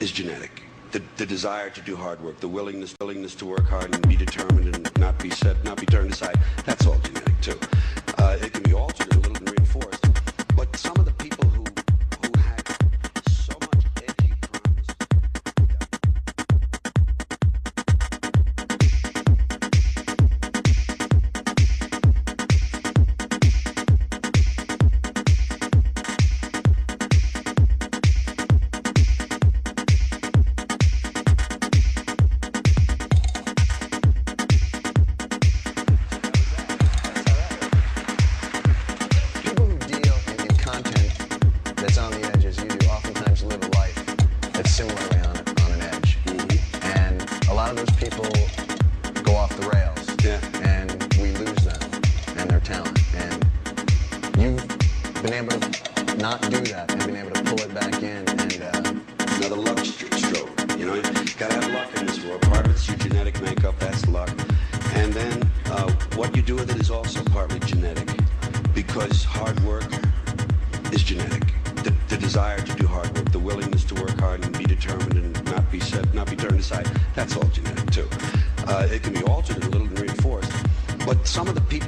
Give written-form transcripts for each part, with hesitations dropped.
is genetic. The desire to do hard work, the willingness to work hard and be determined and not be turned aside, that's all genetic too. It can be altered a little and reinforced, but some of the people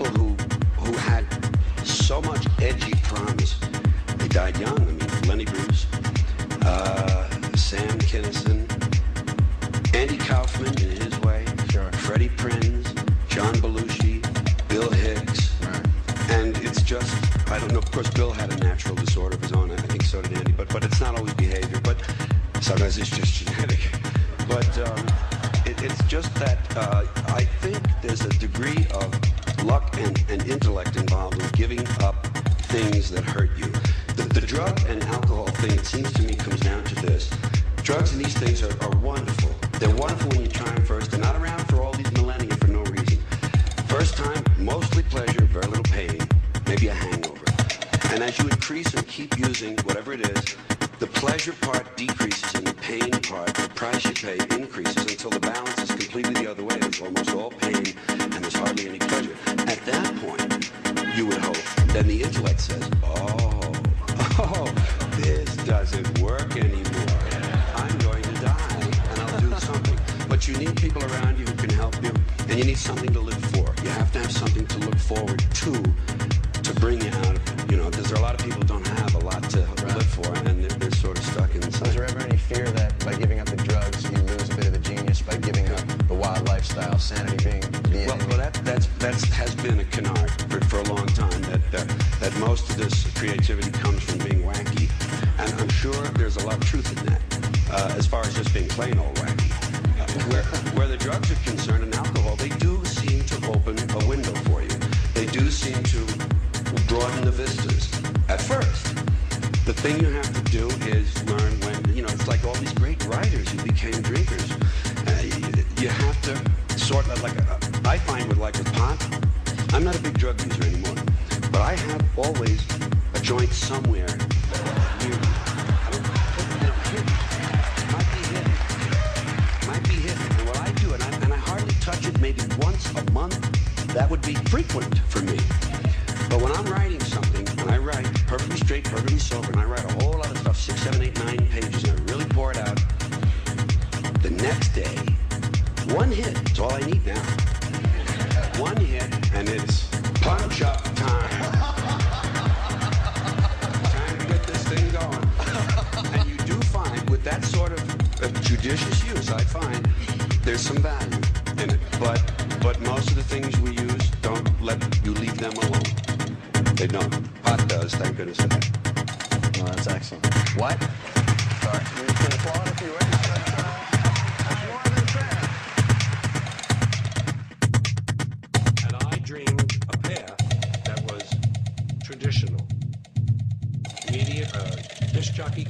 who had so much edgy promise.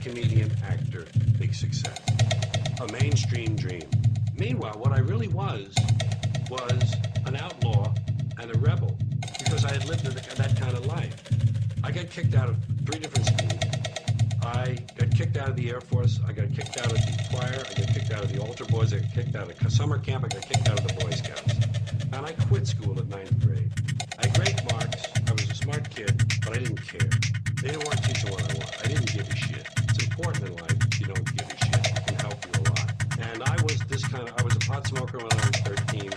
Comedian, actor, big success. A mainstream dream. Meanwhile, what I really was an outlaw and a rebel because I had lived that kind of life. I got kicked out of 3 different schools. I got kicked out of the Air Force. I got kicked out of the choir. I got kicked out of the altar boys. I got kicked out of summer camp. I got kicked out of the Boy Scouts. And I quit school at 9th grade. I had great marks. I was a smart kid, but I didn't care. They didn't want to teach me what I want. I didn't give a shit. It's important in life if you don't give a shit. You can help I was a pot smoker when I was 13.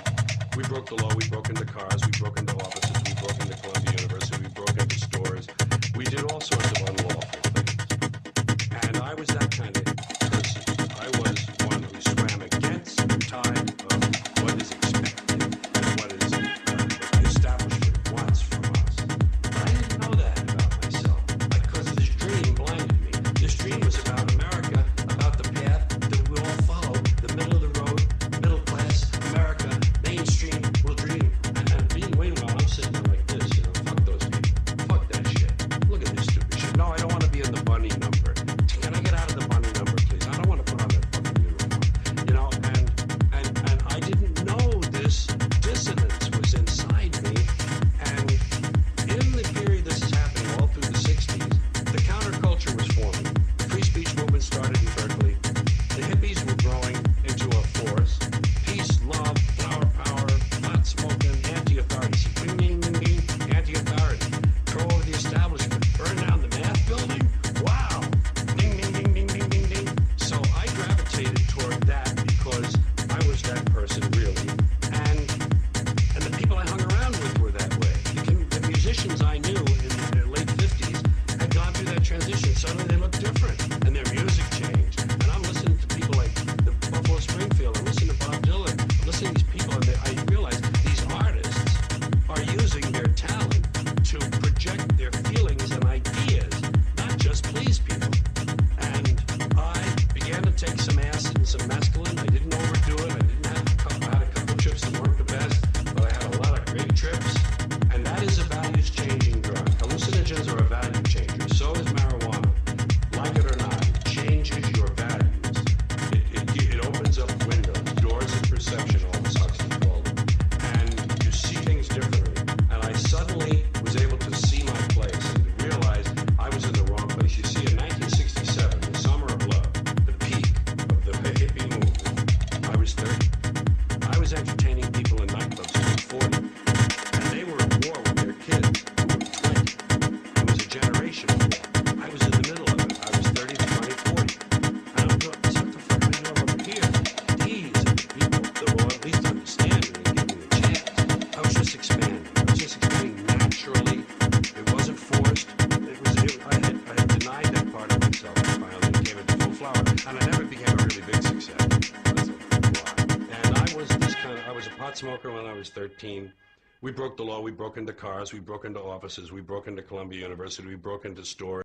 We broke the law, we broke into cars, we broke into offices, we broke into Columbia University, we broke into stores. We did all sorts of unlawful things. And I was that kind of person. I was one who swam against the tide of what is expected and what the establishment wants from us. But I didn't know that about myself because this dream blinded me. This dream was about America, about the path that we all follow, the middle of the road, middle class, America, mainstream will dream. And being Wayne, while I'm sitting there like this, fuck those people. Fuck that shit. Look at this stupid shit. No, I don't want to be in the bunny number. Can I get out of the bunny number, please? I don't want to put on that fucking uniform. And I didn't know this dissonance was inside me. And in the period this is happening, all through the 60s, the counterculture was forming. The free speech movement started in Berkeley. The hippies were growing into a force. Peace, love, flower power, pot smoking, anti-authority. See, bing, bing, bing, bing, anti-authority. Throw over the establishment. Burn down the math building. Wow. Ding, ding, ding, ding, ding, ding, ding. So I gravitated toward that because I was that person, really. And the people I hung around with were that way. The musicians I knew in the late 50s had gone through that transition. Suddenly they looked different, and their music changed. And I'm listening to people like the Buffalo Springfield. I'm listening to Bob Dylan. I'm listening to these people, and I realize these artists are using their talent to project their feelings and ideas, not just please people. And I began to take some acid and some mescaline. I didn't overdo it. I had a couple trips that weren't the best, but I had a lot of great trips. And that is a values-changing drug. Hallucinogens are a value changer. So is marijuana. Like it or not, it changes your values. It opens up windows, doors of perception, all the Huxley called them. And you see things differently. And I suddenly was able to see my place and to realize I was in the wrong place. You see, in 1967, the summer of love, the peak of the hippie movement, I was 30. I was entertaining people in nightclubs who were 40. And they were at war with their kids who were 20. It was a generational war. I was in the middle of it. I was 30 to 20, 40. And I'm going, what the fuck am I doing over here? These are the people that will at least understand me and give me a chance. I was just expanding. I was just expanding naturally. It wasn't forced. I had denied that part of myself. I finally came into full flower. And I never became a really big success. That's a lie. And I was a pot smoker when I was 13. We broke the law. We broke into cars. We broke into offices. We broke into Columbia University. We broke into stores.